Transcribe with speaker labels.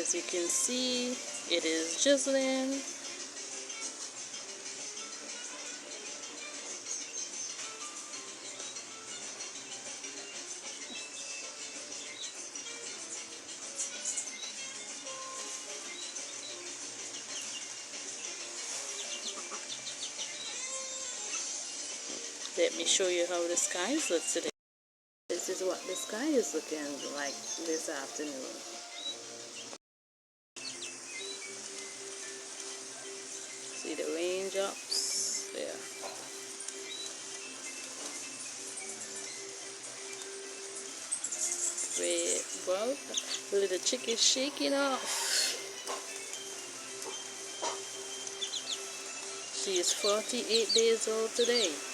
Speaker 1: As you can see, it is drizzling. Let me show you how the skies look today. This is what the sky is looking like this afternoon. See the raindrops there. Red bulb. The little chick is shaking off. She is 48 days old today.